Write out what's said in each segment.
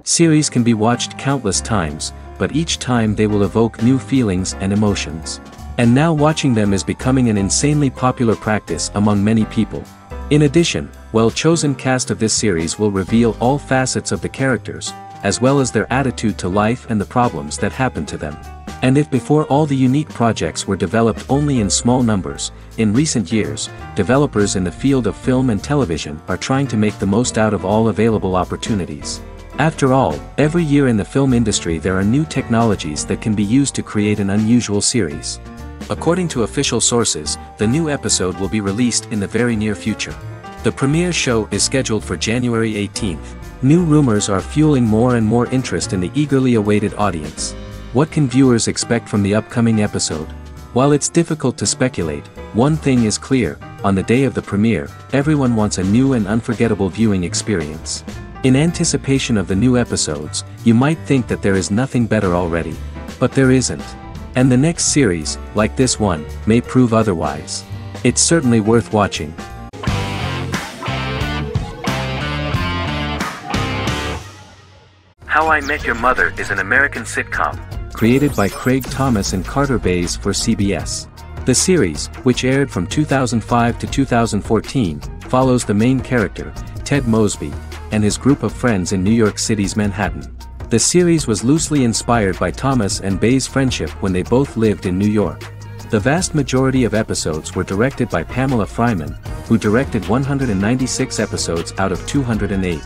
Series can be watched countless times, but each time they will evoke new feelings and emotions. And now watching them is becoming an insanely popular practice among many people. In addition, well-chosen cast of this series will reveal all facets of the characters, as well as their attitude to life and the problems that happen to them. And if before all the unique projects were developed only in small numbers, in recent years, developers in the field of film and television are trying to make the most out of all available opportunities. After all, every year in the film industry there are new technologies that can be used to create an unusual series. According to official sources, the new episode will be released in the very near future. The premiere show is scheduled for January 18th. New rumors are fueling more and more interest in the eagerly awaited audience. What can viewers expect from the upcoming episode? While it's difficult to speculate, one thing is clear: on the day of the premiere, everyone wants a new and unforgettable viewing experience. In anticipation of the new episodes, you might think that there is nothing better already. But there isn't. And the next series, like this one, may prove otherwise. It's certainly worth watching. How I Met Your Mother is an American sitcom, created by Craig Thomas and Carter Bays for CBS. The series, which aired from 2005 to 2014, follows the main character, Ted Mosby, and his group of friends in New York City's Manhattan. The series was loosely inspired by Thomas and Bays' friendship when they both lived in New York. The vast majority of episodes were directed by Pamela Fryman, who directed 196 episodes out of 208.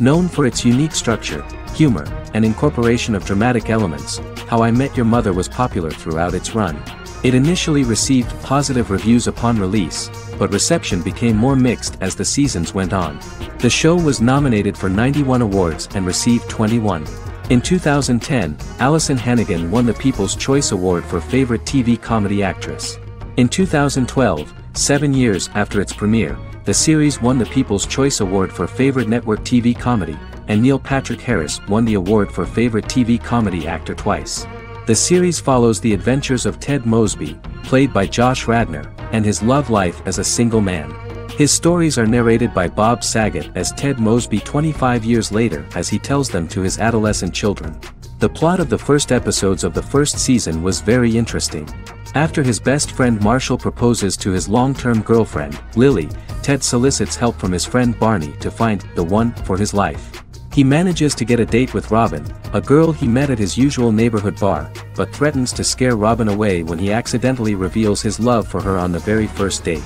Known for its unique structure, humor, and incorporation of dramatic elements, How I Met Your Mother was popular throughout its run. It initially received positive reviews upon release, but reception became more mixed as the seasons went on. The show was nominated for 91 awards and received 21. In 2010, Allison Hannigan won the People's Choice Award for Favorite TV Comedy Actress. In 2012, 7 years after its premiere, the series won the People's Choice Award for Favorite Network TV Comedy, and Neil Patrick Harris won the award for Favorite TV Comedy Actor twice. The series follows the adventures of Ted Mosby, played by Josh Radnor, and his love life as a single man. His stories are narrated by Bob Saget as Ted Mosby 25 years later as he tells them to his adolescent children. The plot of the first episodes of the first season was very interesting. After his best friend Marshall proposes to his long-term girlfriend, Lily, Ted solicits help from his friend Barney to find the one for his life. He manages to get a date with Robin, a girl he met at his usual neighborhood bar, but threatens to scare Robin away when he accidentally reveals his love for her on the very first date.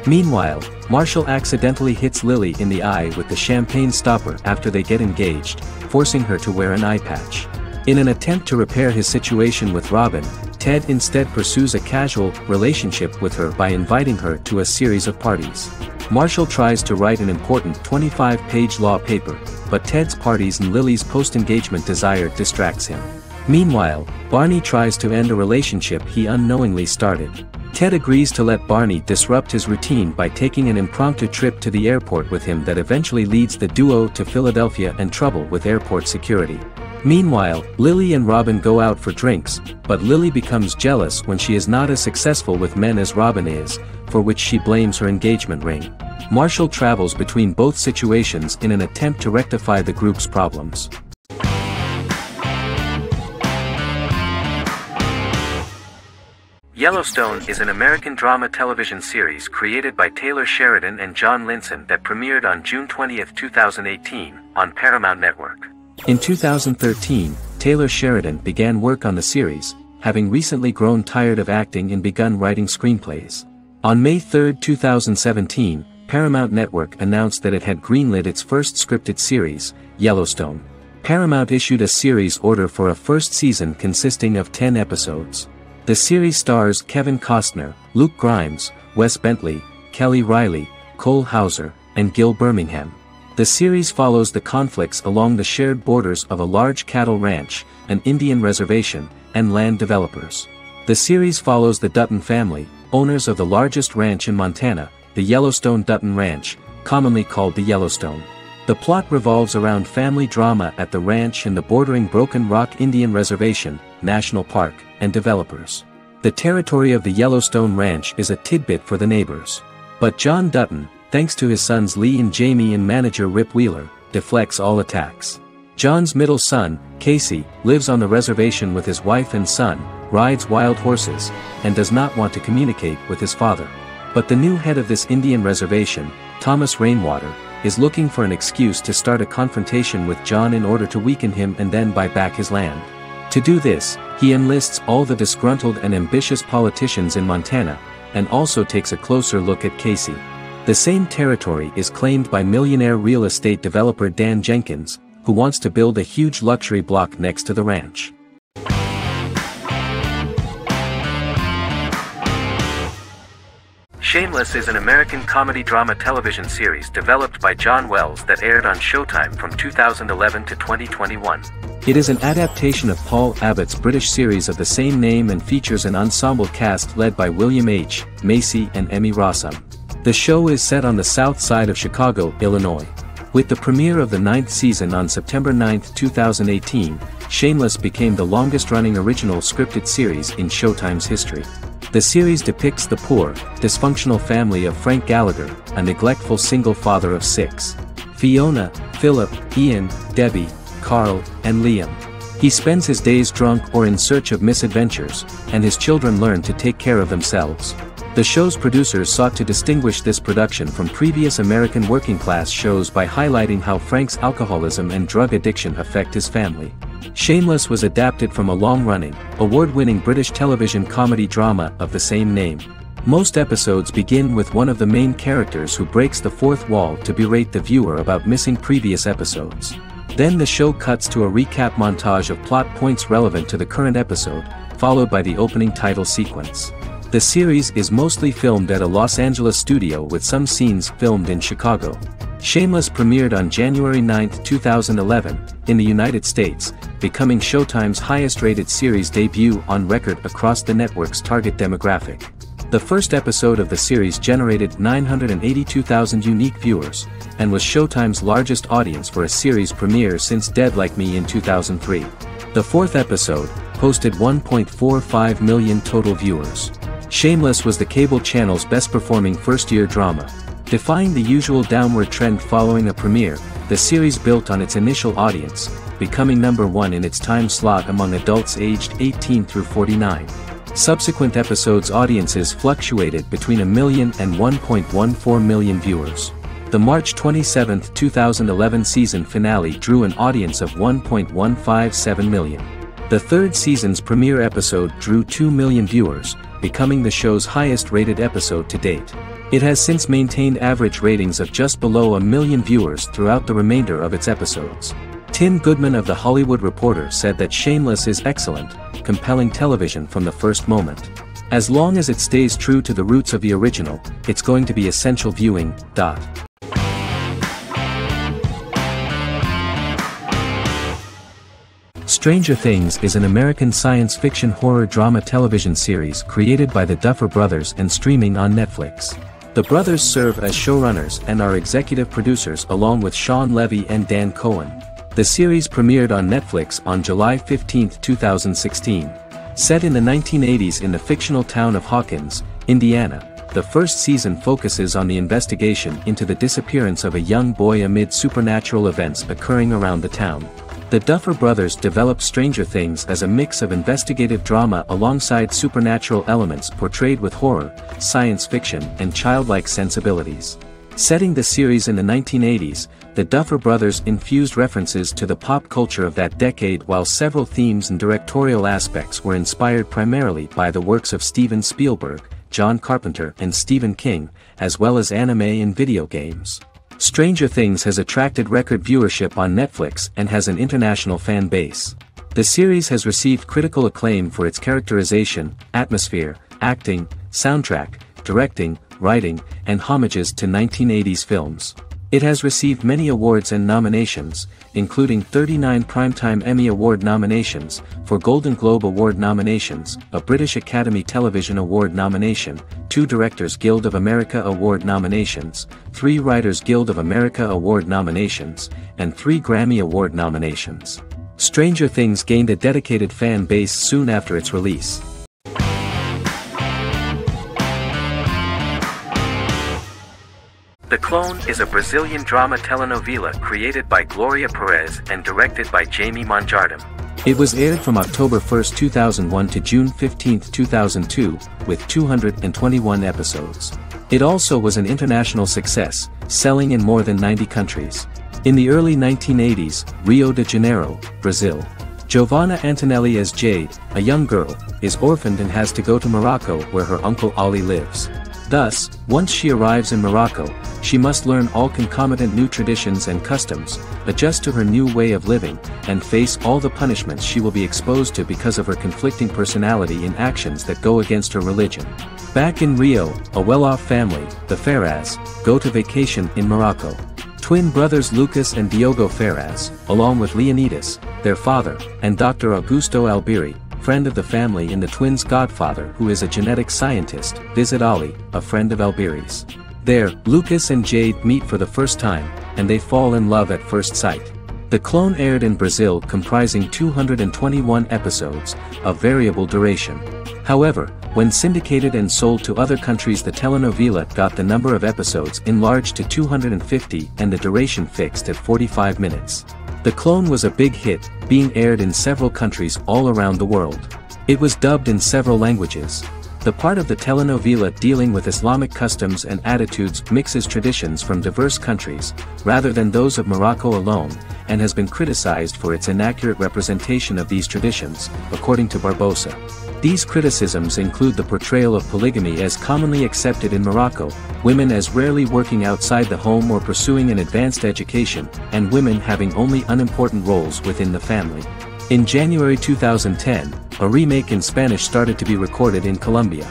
Meanwhile, Marshall accidentally hits Lily in the eye with the champagne stopper after they get engaged, forcing her to wear an eye patch. In an attempt to repair his situation with Robin, Ted instead pursues a casual relationship with her by inviting her to a series of parties. Marshall tries to write an important 25-page law paper, but Ted's parties and Lily's post-engagement desire distracts him. Meanwhile, Barney tries to end a relationship he unknowingly started. Ted agrees to let Barney disrupt his routine by taking an impromptu trip to the airport with him that eventually leads the duo to Philadelphia and trouble with airport security. Meanwhile, Lily and Robin go out for drinks, but Lily becomes jealous when she is not as successful with men as Robin is, for which she blames her engagement ring. Marshall travels between both situations in an attempt to rectify the group's problems. Yellowstone is an American drama television series created by Taylor Sheridan and John Linson that premiered on June 20, 2018, on Paramount Network. In 2013, Taylor Sheridan began work on the series, having recently grown tired of acting and begun writing screenplays. On May 3, 2017, Paramount Network announced that it had greenlit its first scripted series, Yellowstone. Paramount issued a series order for a first season consisting of 10 episodes. The series stars Kevin Costner, Luke Grimes, Wes Bentley, Kelly Riley, Cole Hauser, and Gil Birmingham. The series follows the conflicts along the shared borders of a large cattle ranch, an Indian reservation, and land developers. The series follows the Dutton family, owners of the largest ranch in Montana, the Yellowstone Dutton Ranch, commonly called the Yellowstone. The plot revolves around family drama at the ranch and the bordering Broken Rock Indian Reservation, National Park, and developers. The territory of the Yellowstone Ranch is a tidbit for the neighbors. But John Dutton, thanks to his sons Lee and Jamie and manager Rip Wheeler, deflects all attacks. John's middle son, Casey, lives on the reservation with his wife and son, rides wild horses, and does not want to communicate with his father. But the new head of this Indian reservation, Thomas Rainwater, is looking for an excuse to start a confrontation with John in order to weaken him and then buy back his land. To do this, he enlists all the disgruntled and ambitious politicians in Montana, and also takes a closer look at Casey. The same territory is claimed by millionaire real estate developer Dan Jenkins, who wants to build a huge luxury block next to the ranch. Shameless is an American comedy drama television series developed by John Wells that aired on Showtime from 2011 to 2021. It is an adaptation of Paul Abbott's British series of the same name and features an ensemble cast led by William H. Macy and Emmy Rossum. The show is set on the south side of Chicago, Illinois. With the premiere of the 9th season on September 9, 2018, Shameless became the longest-running original scripted series in Showtime's history. The series depicts the poor, dysfunctional family of Frank Gallagher, a neglectful single father of 6. Fiona, Philip, Ian, Debbie, Carl, and Liam. He spends his days drunk or in search of misadventures, and his children learn to take care of themselves. The show's producers sought to distinguish this production from previous American working-class shows by highlighting how Frank's alcoholism and drug addiction affect his family. Shameless was adapted from a long-running, award-winning British television comedy drama of the same name. Most episodes begin with one of the main characters who breaks the fourth wall to berate the viewer about missing previous episodes. Then the show cuts to a recap montage of plot points relevant to the current episode, followed by the opening title sequence. The series is mostly filmed at a Los Angeles studio with some scenes filmed in Chicago. Shameless premiered on January 9, 2011, in the United States, becoming Showtime's highest-rated series debut on record across the network's target demographic. The first episode of the series generated 982,000 unique viewers, and was Showtime's largest audience for a series premiere since Dead Like Me in 2003. The fourth episode posted 1.45 million total viewers. Shameless was the cable channel's best-performing first-year drama. Defying the usual downward trend following a premiere, the series built on its initial audience, becoming #1 in its time slot among adults aged 18 through 49. Subsequent episodes' audiences fluctuated between 1 million and 1.14 million viewers. The March 27, 2011 season finale drew an audience of 1.157 million. The third season's premiere episode drew 2 million viewers, becoming the show's highest-rated episode to date. It has since maintained average ratings of just below 1 million viewers throughout the remainder of its episodes. Tim Goodman of The Hollywood Reporter said that Shameless is excellent, compelling television from the first moment. As long as it stays true to the roots of the original, it's going to be essential viewing. Stranger Things is an American science fiction horror drama television series created by the Duffer Brothers and streaming on Netflix. The brothers serve as showrunners and are executive producers along with Sean Levy and Dan Cohen. The series premiered on Netflix on July 15, 2016. Set in the 1980s in the fictional town of Hawkins, Indiana, the first season focuses on the investigation into the disappearance of a young boy amid supernatural events occurring around the town. The Duffer Brothers developed Stranger Things as a mix of investigative drama alongside supernatural elements portrayed with horror, science fiction, and childlike sensibilities. Setting the series in the 1980s, the Duffer Brothers infused references to the pop culture of that decade while several themes and directorial aspects were inspired primarily by the works of Steven Spielberg, John Carpenter, and Stephen King, as well as anime and video games. Stranger Things has attracted record viewership on Netflix and has an international fan base. The series has received critical acclaim for its characterization, atmosphere, acting, soundtrack, directing, writing, and homages to 1980s films. It has received many awards and nominations, including 39 Primetime Emmy Award nominations, 4 Golden Globe Award nominations, a British Academy Television Award nomination, 2 Directors Guild of America Award nominations, 3 Writers Guild of America Award nominations, and 3 Grammy Award nominations. Stranger Things gained a dedicated fan base soon after its release. The Clone is a Brazilian drama telenovela created by Gloria Perez and directed by Jamie Monjardim. It was aired from October 1, 2001 to June 15, 2002, with 221 episodes. It also was an international success, selling in more than 90 countries. In the early 1980s, Rio de Janeiro, Brazil. Giovanna Antonelli as Jade, a young girl, is orphaned and has to go to Morocco where her uncle Ali lives. Thus, once she arrives in Morocco, she must learn all concomitant new traditions and customs, adjust to her new way of living, and face all the punishments she will be exposed to because of her conflicting personality in actions that go against her religion. Back in Rio, a well-off family, the Ferraz, go to vacation in Morocco. Twin brothers Lucas and Diogo Ferraz, along with Leonidas, their father, and Dr. Augusto Albiri, friend of the family and the twins' godfather who is a genetic scientist, visit Ali, a friend of Albiri's. There, Lucas and Jade meet for the first time, and they fall in love at first sight. The Clone aired in Brazil comprising 221 episodes, of variable duration. However, when syndicated and sold to other countries, the telenovela got the number of episodes enlarged to 250 and the duration fixed at 45 minutes. The Clone was a big hit, being aired in several countries all around the world. It was dubbed in several languages. The part of the telenovela dealing with Islamic customs and attitudes mixes traditions from diverse countries, rather than those of Morocco alone, and has been criticized for its inaccurate representation of these traditions, according to Barbosa. These criticisms include the portrayal of polygamy as commonly accepted in Morocco, women as rarely working outside the home or pursuing an advanced education, and women having only unimportant roles within the family. In January 2010, a remake in Spanish started to be recorded in Colombia.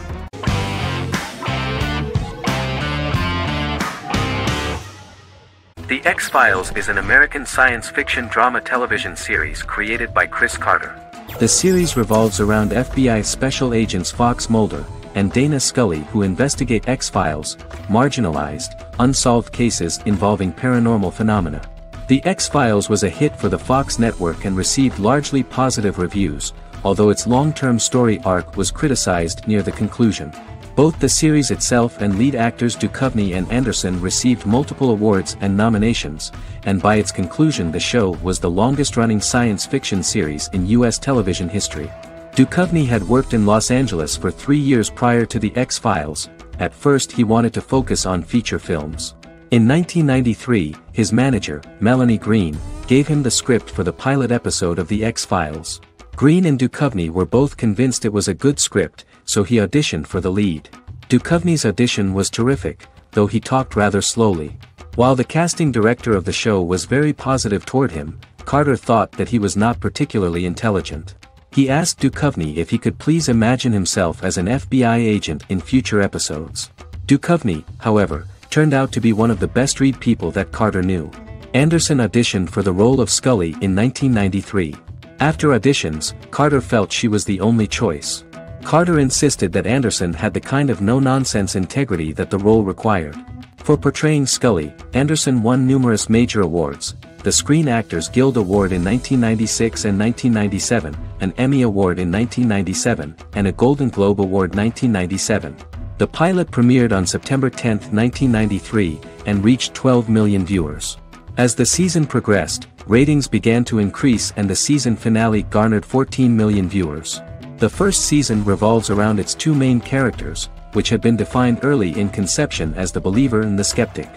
The X-Files is an American science fiction drama television series created by Chris Carter. The series revolves around FBI special agents Fox Mulder and Dana Scully who investigate X-Files, marginalized, unsolved cases involving paranormal phenomena. The X-Files was a hit for the Fox network and received largely positive reviews, although its long-term story arc was criticized near the conclusion. Both the series itself and lead actors Duchovny and Anderson received multiple awards and nominations, and by its conclusion the show was the longest-running science fiction series in U.S. television history. Duchovny had worked in Los Angeles for 3 years prior to The X-Files. At first he wanted to focus on feature films. In 1993, his manager, Melanie Green, gave him the script for the pilot episode of The X-Files. Green and Duchovny were both convinced it was a good script, so he auditioned for the lead. Duchovny's audition was terrific, though he talked rather slowly. While the casting director of the show was very positive toward him, Carter thought that he was not particularly intelligent. He asked Duchovny if he could please imagine himself as an FBI agent in future episodes. Duchovny, however, turned out to be one of the best-read people that Carter knew. Anderson auditioned for the role of Scully in 1993. After auditions, Carter felt she was the only choice. Carter insisted that Anderson had the kind of no-nonsense integrity that the role required. For portraying Scully, Anderson won numerous major awards, the Screen Actors Guild Award in 1996 and 1997, an Emmy Award in 1997, and a Golden Globe Award 1997. The pilot premiered on September 10, 1993, and reached 12 million viewers. As the season progressed, ratings began to increase and the season finale garnered 14 million viewers. The first season revolves around its two main characters, which had been defined early in conception as the believer and the skeptic.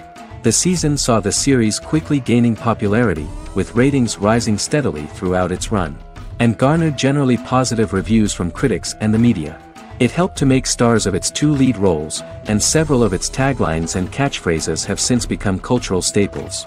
The season saw the series quickly gaining popularity, with ratings rising steadily throughout its run, and garnered generally positive reviews from critics and the media. It helped to make stars of its two lead roles, and several of its taglines and catchphrases have since become cultural staples.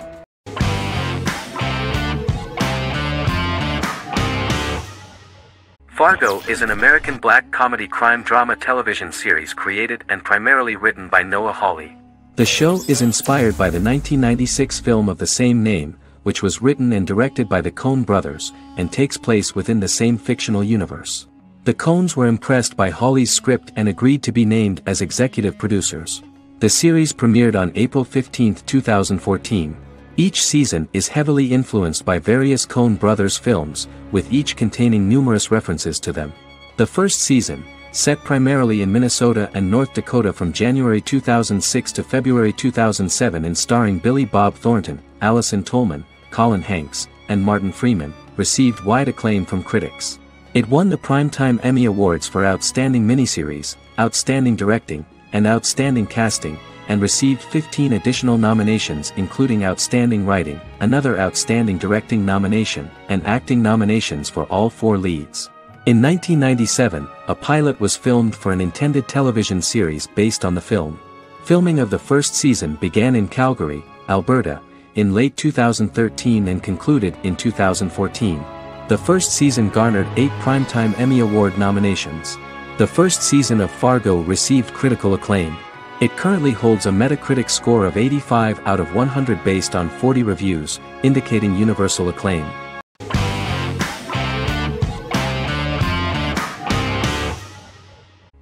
Fargo is an American black comedy crime drama television series created and primarily written by Noah Hawley. The show is inspired by the 1996 film of the same name, which was written and directed by the Coen brothers, and takes place within the same fictional universe. The Coens were impressed by Hawley's script and agreed to be named as executive producers. The series premiered on April 15, 2014. Each season is heavily influenced by various Coen brothers films, with each containing numerous references to them. The first season, set primarily in Minnesota and North Dakota from January 2006 to February 2007 and starring Billy Bob Thornton, Allison Tolman, Colin Hanks, and Martin Freeman, received wide acclaim from critics. It won the Primetime Emmy Awards for Outstanding Miniseries, Outstanding Directing, and Outstanding Casting, and received 15 additional nominations including Outstanding Writing, another Outstanding Directing nomination, and acting nominations for all 4 leads. In 1997, a pilot was filmed for an intended television series based on the film. Filming of the first season began in Calgary, Alberta, in late 2013 and concluded in 2014. The first season garnered 8 Primetime Emmy Award nominations. The first season of Fargo received critical acclaim. It currently holds a Metacritic score of 85 out of 100 based on 40 reviews, indicating universal acclaim.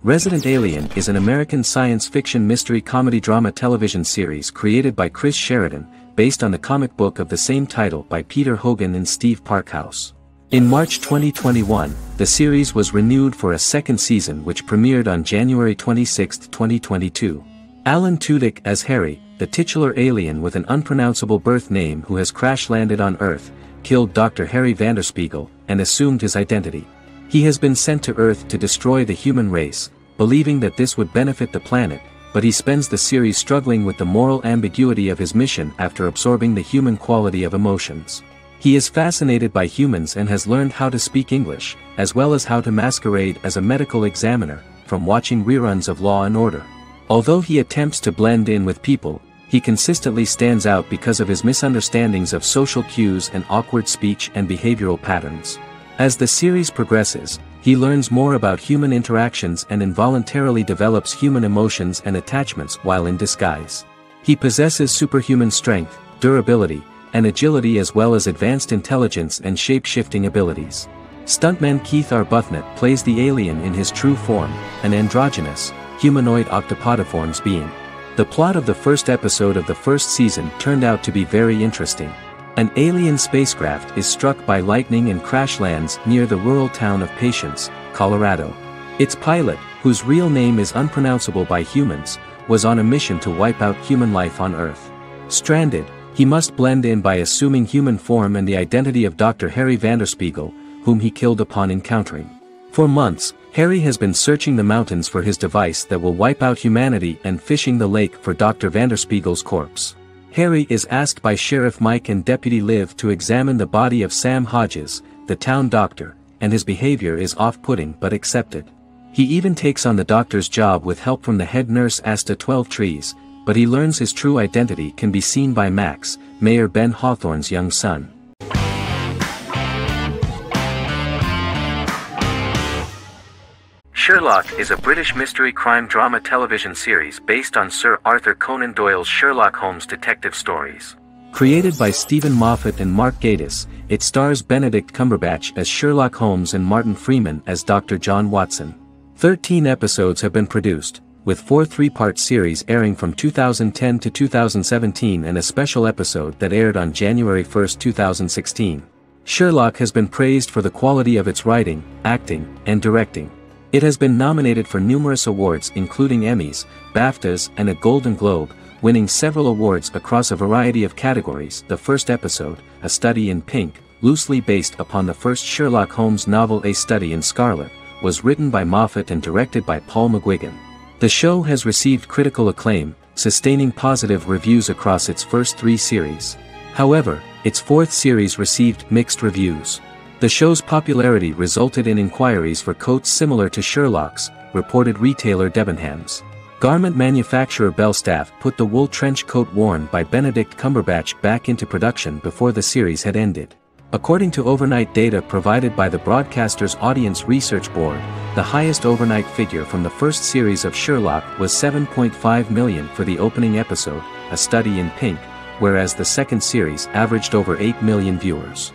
Resident Alien is an American science fiction mystery comedy drama television series created by Chris Sheridan, based on the comic book of the same title by Peter Hogan and Steve Parkhouse. In March 2021, the series was renewed for a second season which premiered on January 26, 2022. Alan Tudyk as Harry, the titular alien with an unpronounceable birth name who has crash-landed on Earth, killed Dr. Harry Vanderspiegel, and assumed his identity. He has been sent to Earth to destroy the human race, believing that this would benefit the planet, but he spends the series struggling with the moral ambiguity of his mission after absorbing the human quality of emotions. He is fascinated by humans and has learned how to speak English, as well as how to masquerade as a medical examiner, from watching reruns of Law and Order. Although he attempts to blend in with people, he consistently stands out because of his misunderstandings of social cues and awkward speech and behavioral patterns. As the series progresses, he learns more about human interactions and involuntarily develops human emotions and attachments while in disguise. He possesses superhuman strength, durability, and agility as well as advanced intelligence and shape-shifting abilities. Stuntman Keith Arbuthnot plays the alien in his true form, an androgynous, humanoid octopodiforms being. The plot of the first episode of the first season turned out to be very interesting. An alien spacecraft is struck by lightning and crash lands near the rural town of Patience, Colorado. Its pilot, whose real name is unpronounceable by humans, was on a mission to wipe out human life on Earth. Stranded, he must blend in by assuming human form and the identity of Dr. Harry Vanderspiegel, whom he killed upon encountering. For months, Harry has been searching the mountains for his device that will wipe out humanity and fishing the lake for Dr. Vanderspiegel's corpse. Harry is asked by Sheriff Mike and Deputy Liv to examine the body of Sam Hodges, the town doctor, and his behavior is off-putting but accepted. He even takes on the doctor's job with help from the head nurse Asta 12 Trees, but he learns his true identity can be seen by Max, Mayor Ben Hawthorne's young son. Sherlock is a British mystery crime drama television series based on Sir Arthur Conan Doyle's Sherlock Holmes detective stories. Created by Stephen Moffat and Mark Gatiss, it stars Benedict Cumberbatch as Sherlock Holmes and Martin Freeman as Dr. John Watson. 13 episodes have been produced, with 4 three-part series airing from 2010 to 2017 and a special episode that aired on January 1, 2016. Sherlock has been praised for the quality of its writing, acting, and directing. It has been nominated for numerous awards including Emmys, BAFTAs, and a Golden Globe, winning several awards across a variety of categories. The first episode, A Study in Pink, loosely based upon the first Sherlock Holmes novel A Study in Scarlet, was written by Moffat and directed by Paul McGuigan. The show has received critical acclaim, sustaining positive reviews across its first 3 series. However, its 4th series received mixed reviews. The show's popularity resulted in inquiries for coats similar to Sherlock's, reported retailer Debenhams. Garment manufacturer Belstaff put the wool trench coat worn by Benedict Cumberbatch back into production before the series had ended. According to overnight data provided by the broadcaster's Audience Research Board, the highest overnight figure from the first series of Sherlock was 7.5 million for the opening episode, A Study in Pink, whereas the second series averaged over 8 million viewers.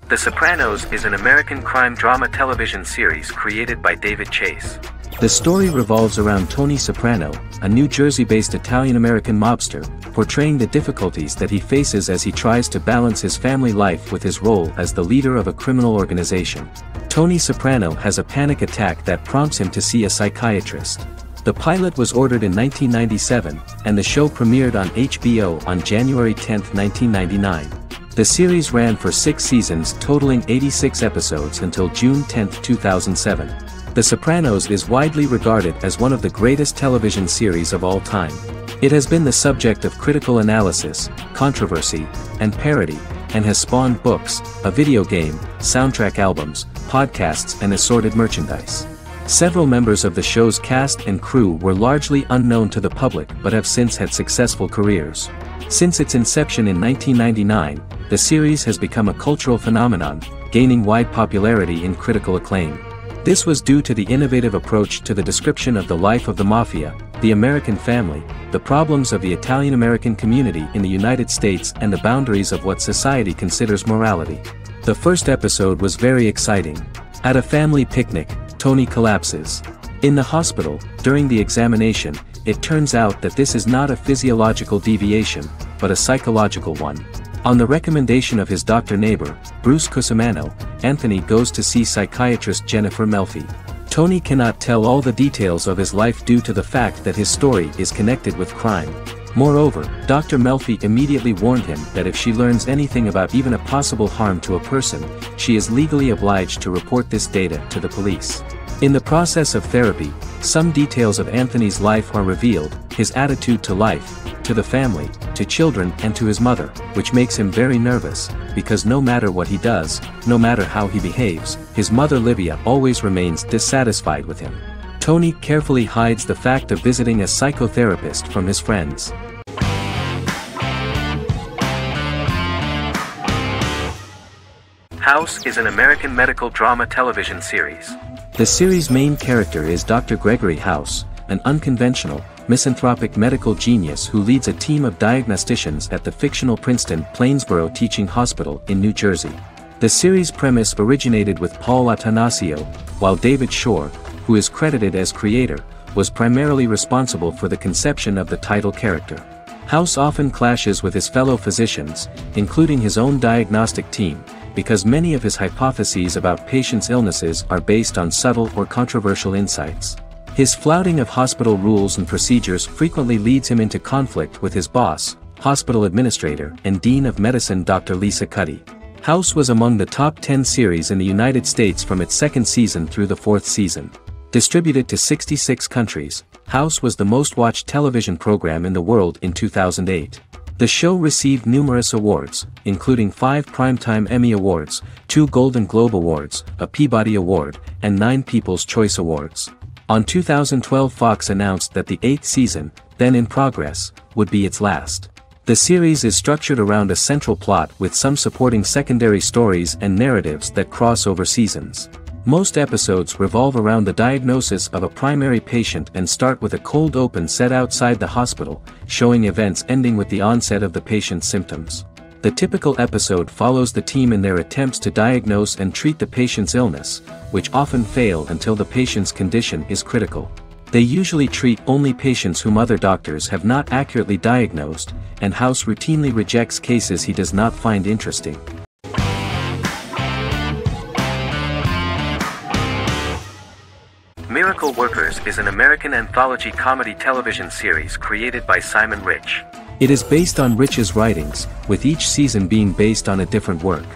TheSopranos is an American crime drama television series created by David Chase. The story revolves around Tony Soprano, a New Jersey-based Italian-American mobster, portraying the difficulties that he faces as he tries to balance his family life with his role as the leader of a criminal organization. Tony Soprano has a panic attack that prompts him to see a psychiatrist. The pilot was ordered in 1997, and the show premiered on HBO on January 10, 1999. The series ran for 6 seasons totaling 86 episodes until June 10, 2007. The Sopranos is widely regarded as one of the greatest television series of all time. It has been the subject of critical analysis, controversy, and parody, and has spawned books, a video game, soundtrack albums, podcasts and assorted merchandise. Several members of the show's cast and crew were largely unknown to the public but have since had successful careers. Since its inception in 1999, the series has become a cultural phenomenon, gaining wide popularity and critical acclaim. This was due to the innovative approach to the description of the life of the mafia, the American family, the problems of the Italian-American community in the United States and the boundaries of what society considers morality. The first episode was very exciting. At a family picnic, Tony collapses. In the hospital, during the examination, it turns out that this is not a physiological deviation, but a psychological one. On the recommendation of his doctor neighbor, Bruce Cusimano, Anthony goes to see psychiatrist Jennifer Melfi. Tony cannot tell all the details of his life due to the fact that his story is connected with crime. Moreover, Dr. Melfi immediately warned him that if she learns anything about even a possible harm to a person, she is legally obliged to report this data to the police. In the process of therapy, some details of Anthony's life are revealed, his attitude to life, to the family, to children and to his mother, which makes him very nervous, because no matter what he does, no matter how he behaves, his mother Livia always remains dissatisfied with him. Tony carefully hides the fact of visiting a psychotherapist from his friends. House is an American medical drama television series. The series' main character is Dr. Gregory House, an unconventional, misanthropic medical genius who leads a team of diagnosticians at the fictional Princeton Plainsboro Teaching Hospital in New Jersey. The series' premise originated with Paul Attanasio, while David Shore, who is credited as creator, was primarily responsible for the conception of the title character. House often clashes with his fellow physicians, including his own diagnostic team, because many of his hypotheses about patients' illnesses are based on subtle or controversial insights. His flouting of hospital rules and procedures frequently leads him into conflict with his boss, hospital administrator and dean of medicine Dr. Lisa Cuddy. House was among the top 10 series in the United States from its second season through the fourth season. Distributed to 66 countries, House was the most-watched television program in the world in 2008. The show received numerous awards, including 5 Primetime Emmy Awards, 2 Golden Globe Awards, a Peabody Award, and 9 People's Choice Awards. On 2012, Fox announced that the 8th season, then in progress, would be its last. The series is structured around a central plot with some supporting secondary stories and narratives that cross over seasons. Most episodes revolve around the diagnosis of a primary patient and start with a cold open set outside the hospital, showing events ending with the onset of the patient's symptoms. The typical episode follows the team in their attempts to diagnose and treat the patient's illness, which often fail until the patient's condition is critical. They usually treat only patients whom other doctors have not accurately diagnosed, and House routinely rejects cases he does not find interesting. Miracle Workers is an American anthology comedy television series created by Simon Rich. It is based on Rich's writings, with each season being based on a different work.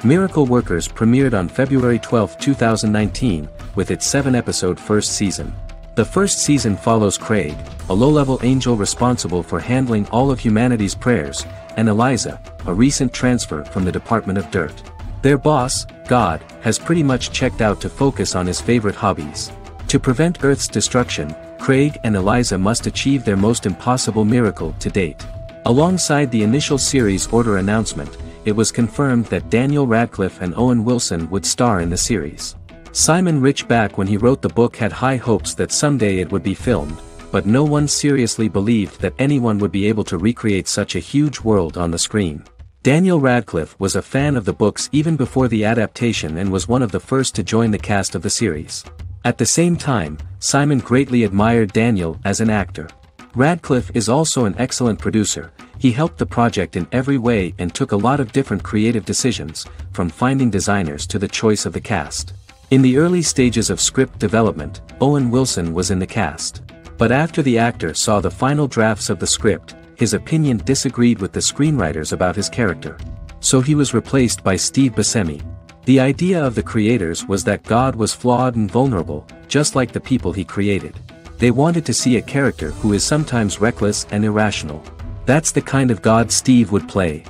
Miracle Workers premiered on February 12, 2019, with its 7-episode first season. The first season follows Craig, a low-level angel responsible for handling all of humanity's prayers, and Eliza, a recent transfer from the Department of Dirt. Their boss, God, has pretty much checked out to focus on his favorite hobbies. To prevent Earth's destruction, Craig and Eliza must achieve their most impossible miracle to date. Alongside the initial series order announcement, it was confirmed that Daniel Radcliffe and Owen Wilson would star in the series. Simon Rich, back when he wrote the book, had high hopes that someday it would be filmed, but no one seriously believed that anyone would be able to recreate such a huge world on the screen. Daniel Radcliffe was a fan of the books even before the adaptation and was one of the first to join the cast of the series. At the same time, Simon greatly admired Daniel as an actor. Radcliffe is also an excellent producer. He helped the project in every way and took a lot of different creative decisions, from finding designers to the choice of the cast. In the early stages of script development, Owen Wilson was in the cast. But after the actor saw the final drafts of the script, his opinion disagreed with the screenwriters about his character. So he was replaced by Steve Buscemi. The idea of the creators was that God was flawed and vulnerable, just like the people he created. They wanted to see a character who is sometimes reckless and irrational. That's the kind of God Steve would play.